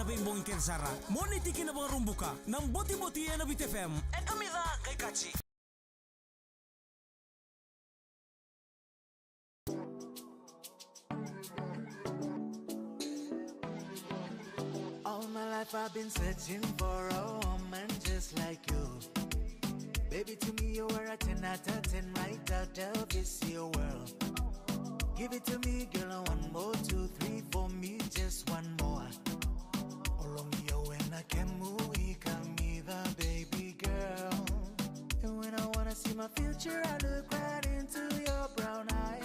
bimbong kensara. Moni tiki na mga rumbuka ng boti-boti na BTFM and amida kay Kachi. All my life I've been searching for a woman just like you. Baby, to me you were a 10 out of 10, right out of this your world. Give it to me, girl, and one more, 2, 3, for me, just one more. Along you when I can move, come me the baby girl. And when I wanna see my future, I look right into your brown eyes.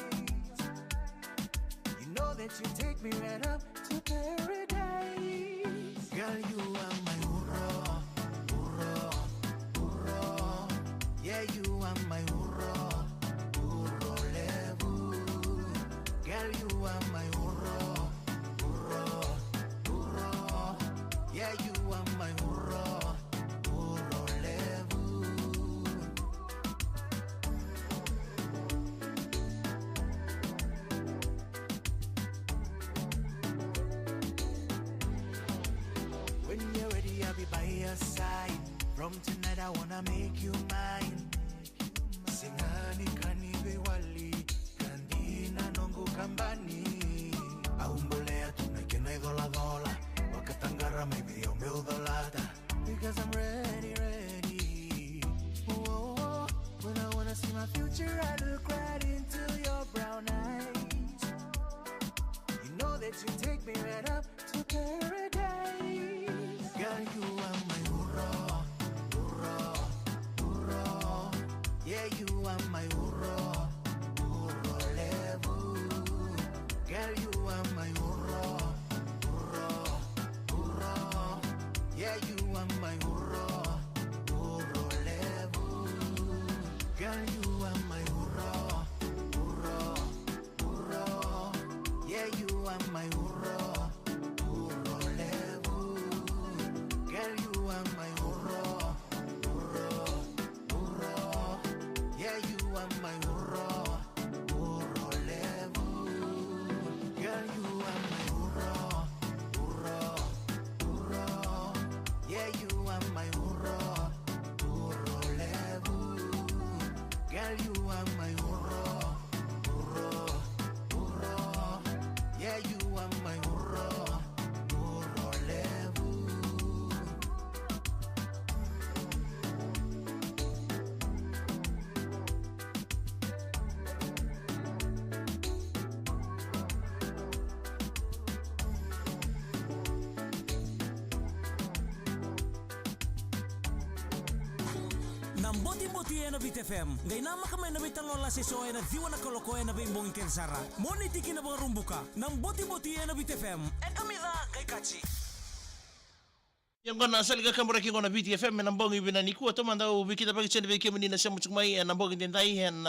You know that you take me right up to paradise. Girl, you are my hurra, hurra, hurra. Yeah, you are my hurra, hurra levu. Girl, you are my hurra, hurra, hurra. Yeah, you are my hurra, hurra levu. When you're ready, I'll be by your side. From tonight, I wanna make you mine. Singani kanibe wali, kandina nongo kambani. Aumbolea tunakena idola dola, wakatangara maybe meu dolada. Because I'm ready, ready. Oh, when I wanna see my future, I look right into your brown eyes. You know that you take me right up to paradise. Girl, you are my hurra, hurra, hurra. Yeah, you are my hurra, hurra levu. Girl, you are my hurra, hurra, hurra. Yeah, you are my hurra, hurra levu. Girl, you are my hurra, hurra, hurra. Yeah, you are my hurra, hurra levu. Girl, you are my hurra, hurra, hurra. Yeah, you are my hurra, hurra levu. Girl, you are my hurra, hurra, hurra. Yeah, you are my hurra, hurra levu. Girl, you are my hurra, hurra, hurra. Yeah, you are my hurra, hurra levu. Ng boti-boti na BTFM, ngay nama kamay na bitang lola si Soe na diwa na koloko na bimbong kensara. Moni tiki na mga rumbuka ng boti-boti na BTFM and amida kay Kachi. Yang kona asal ka kamera kiko na BTFM nambong ibina nikua to manda ubi kita pagi chen beke menina sa mutsumai nambong intentai hen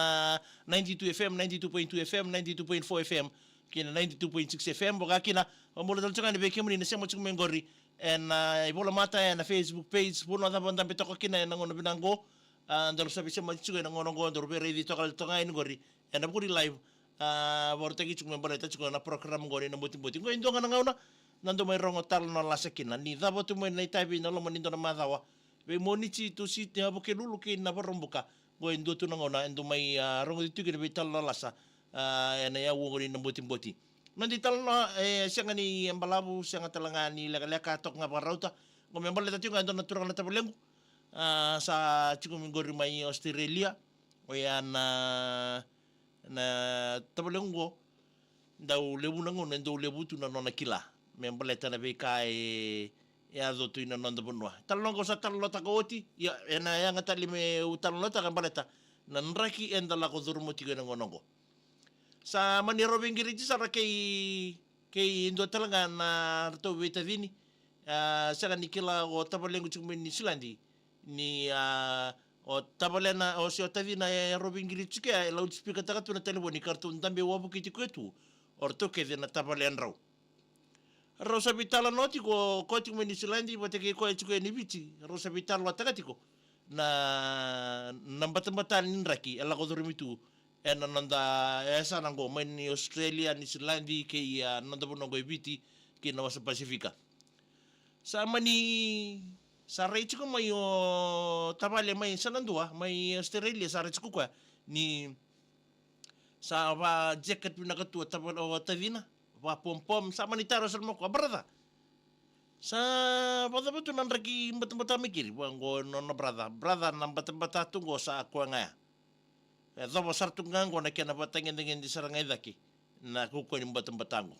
92 FM 92.2 FM 92.4 FM kina 92.6 FM boka kina pamula dal tsangan beke menina sa mutsumai ngori en ibola mata en Facebook page puno ta bonda bitoko kina en ngono binango andalo sabi sa mutsuga ngono ngono do be ready to kal tonga en ngori en aburi live borta ki tsumai boleta tsiko na program ngori na buti-buti ngo indonga na ngauna nando may rongo talo na lasa kina ni dabo tu mo na itabi na lo manindo na madawa be monichi tu si te abo ke lulu ke na barombuka go endo tu na ngona endo may rongo ditu ke be talo na lasa na ya wo ngoni na buti-buti nandi talo na siya ni ambalabu siya talanga ni leka tok nga barauta go membal ta tinga endo natural na tabelengu sa chiku mingori may Australia o yan na tabelengu daw lebu na ngona endo lebu tu na nona kila membaleta na beka ya do tu ina nanda bonwa talongo sa talota koti ya ena ya ngatali me utalota kan baleta nanraki enda la ko durmo tiga ngonongo sa mani robin giriji sa kay indo talanga na to beta vini sa nikila o tabalengu chumi ni silandi ni o tabalena o si otavina robin giriji ke loudspeaker takatu na telefoni kartun tambe wabu kiti kwetu orto ke na tabalen raw Rosa vitala noti ko koti meni silandi bote ke ko echuke ni bichi rosa vitala watakatiko na nambatan raki ala ko dormitu en nanda esa nango meni Australia ni silandi ke ya nanda bono go biti ke na wasa Pasifika sa mani sa reach ko may tabale may sanandua may Australia sa reach ko kwa ni sa jacket pinakatua tabal o tavina wa pom sa manitaro sa mo ko brother sa bata nan raki bata mikir wango no brother nan bata tunggo sa ako nga dobo sartu ngango na kena batangin dengan di sarangai daki na kuko ni batango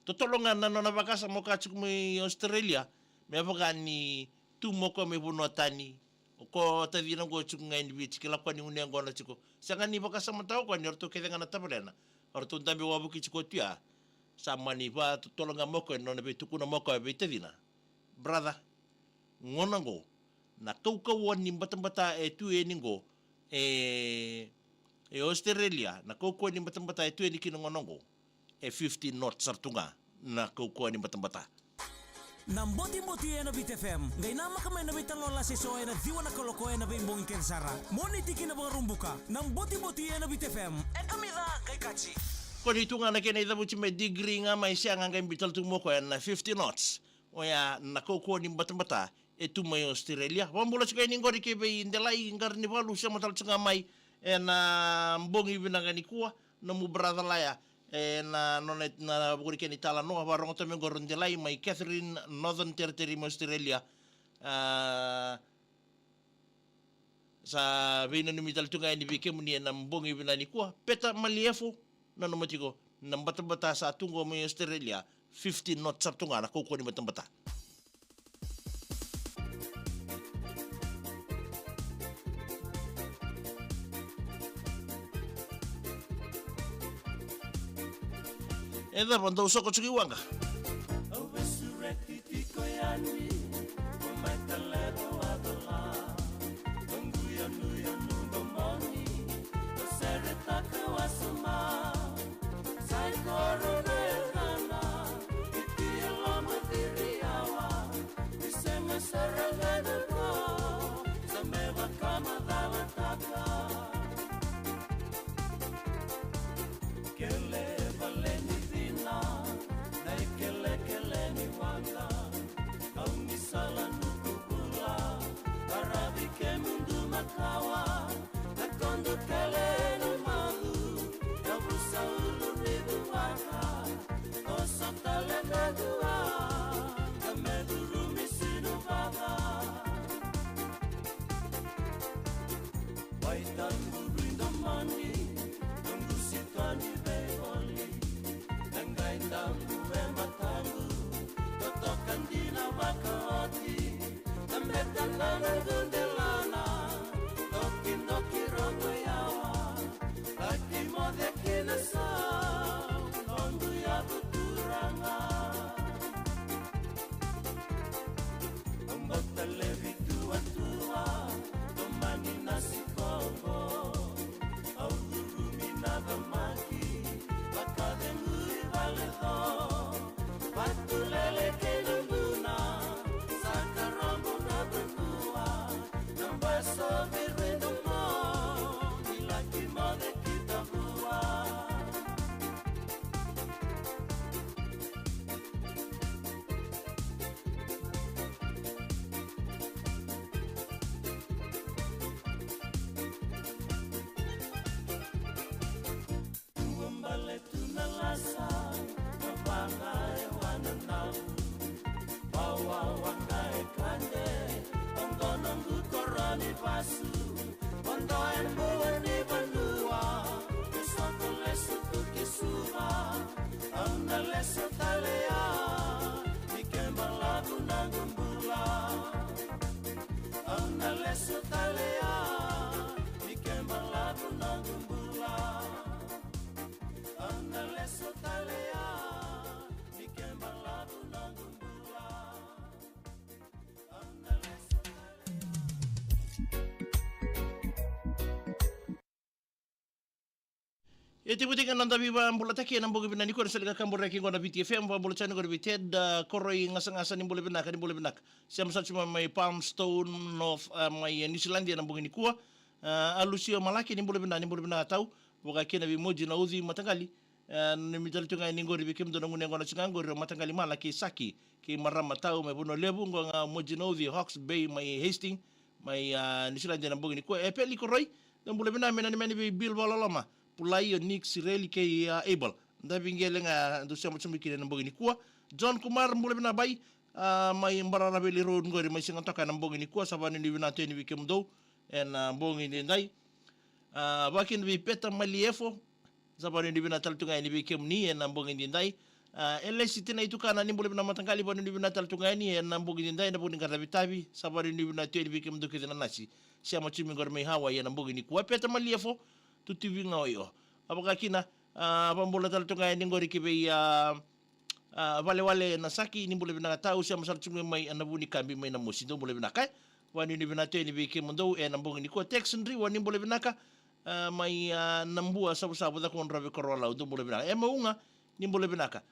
tutulungan na no nabakasa mo kachuk mo Australia me abaga ni tu mo ko me bunotani ko tavina go chuk ngai ni bich kila ko ni unia ngona chiko sanga ni bakasa mo tao ko ni orto kede ngana tabalena orto ndambe wabuki chiko tia sama ni ba tutulungan mo ko no na betuku na mo ko be tavina brother ngona go na kau ni batambata tu ningo Australia na kau ni batambata tu ni kinongonongo 50 knots sartunga na kukuha ni batang-bata. Namboti-boti na Bit FM, ngay nama kamay na bitang lola si Soe na diwa na koloko na bimbong kensara. Monitiki na mga rumbuka, namboti-boti na Bit FM, and amida kay Kachi. Kung ito nga na kinaidabuti may degree nga may siya nga ngayon bital tumuko na 50 knots. O ya nakukuha ni batang-bata, ito may Australia. Wambula siya kayo ninggo, di kayo bay indelay, ingar ni Walu siya matal siya nga may na mbongi binang nikua, na mubrada laya. Na bukuri ni talanoa barong to mengoron delay may Catherine Northern Territory Australia sa bino ni mital tunga ni bike muni na mbongi bina nikua peta maliefo na nomatiko ng bata-bata sa tungo mo Australia 15 knots sa tunga na kuko ni bata-bata. Eda pantau soko chukiwanga. Iti buti nang tabi ba ang bulataki ng bugi binani ko sa liga kambur ranking ko na BTFM pa bulatan ko bited koroy ngasang-asa ni bulibinak siyam sa cuma may Palm Stone of may New Zealandia ng bugi nikua alusio malaki ni bulibinak tahu buka kina bimoji na uzi matangali Nimital tunga ni ngori bikim do ngune ngona chingangori matangali mala ki saki ki marama tau me buno lebu nga mojinovi Hawks Bay mai Hastings mai nisila jana bogi ni ko peli ko roi dan bule bina mena meni be bil walolama pulai Nick Sireli ke able da bingele nga do sama chumi kile bogi ni ko John Kumar bule bina bai mai mbarara beli road ngori mai singa toka na bogi ni ko sabani ni bina teni bikim do en bogi ni ndai bakin bi peta maliefo sabani ni bina taltunga ni bikim ni en bogi ni ndai LSI tina itu kana ni boleh matangkali pon ni bina taltunga ni en bogi ni ndai na bogi qaravi tavi sabani ni bina teni bikim do kidina nasi sia machimi ngor mai hawa en bogi ni ko peta maliefo tuti winga oyo apaka kina pambola taltunga ni ngori kibe wale na saki ni boleh bina tau sia masal chumi mai anabuni kambi mai na musi do boleh bina kai wani ni bina teni bikim do en bogi ni ko texandri wani boleh bina ka mai nambua sabu-sabu da kon rabe korola do boleh bina maunga ni boleh bina ka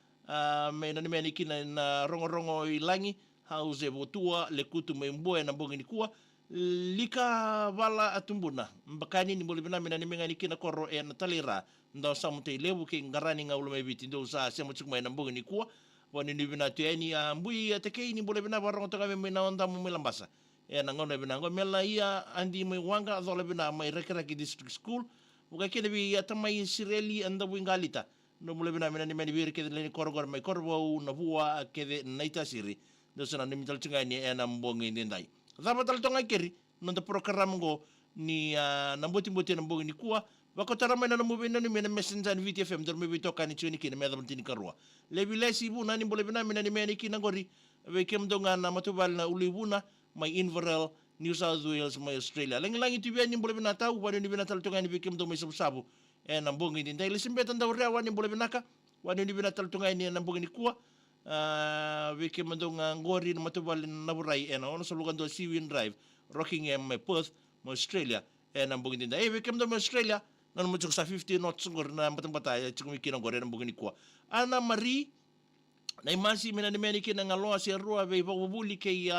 mai na meni kina na rongo-rongo I langi hause botua le kutu mai mboe na bogi ni kuwa lika wala atumbuna mbakani ni boleh bina mena ni mengani kina koro na talira ndo samute lebu ke ngarani ngaulo mai biti ndo sa sema chuk mai na bogi ni kuwa wani ni bina teni mbui ateke ni boleh bina barong toka mai na onda mu melambasa na ngona bina ngo mela ia andi mai wanga dole bina mai rekeraki district school buka kene bi atamai Sireli anda buingalita no boleh bina mena ni meni bir ke le korgor mai korbo na bua ke naita siri do sana ni mital cunga ni na mbongi ni ndai zaba tal tonga keri no da program ngo ni na mboti na mbongi ni kuwa wako tarama na mo bina ni mena messenger ni VTFM do me bitoka ni chuni kini me da mtini karua lebi lesi bu na ni boleh bina mena ni meni kina ngori we kem donga na matubal na ulibuna mai Inverell, New South Wales, mai Australia. Lang-lang itu biar ni boleh bina tahu, wani ni bina taltungan ni bikim do mai sabu-sabu. Nambungi ni. Dahil simbetan daw rea wani boleh bina ka, wani ni bina taltungan ni nambungi ni kuwa. Bikim do ngori na matubal na buray. Ono sa lugan do Seawind Drive, Rockingham, mai Perth, mai Australia. Nambungi ni. Bikim do mai Australia, nan mo sa 50 knots ngor na matang-batay, chikumiki ng ngori nambungi ni kuwa. Ana Marie, na imasi minanimeni kinangaloa si Arua, vei pabubuli kay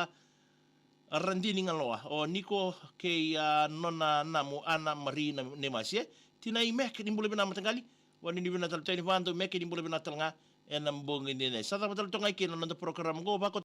Randini ngaloa o niko ke nona namu ana marina ne masie tina I mek ni boleh bina matangali wani ni bina tal tani vando mek ni boleh bina tal nga enam bongi ni ne sa ta tal tongai ke nona program go ba ko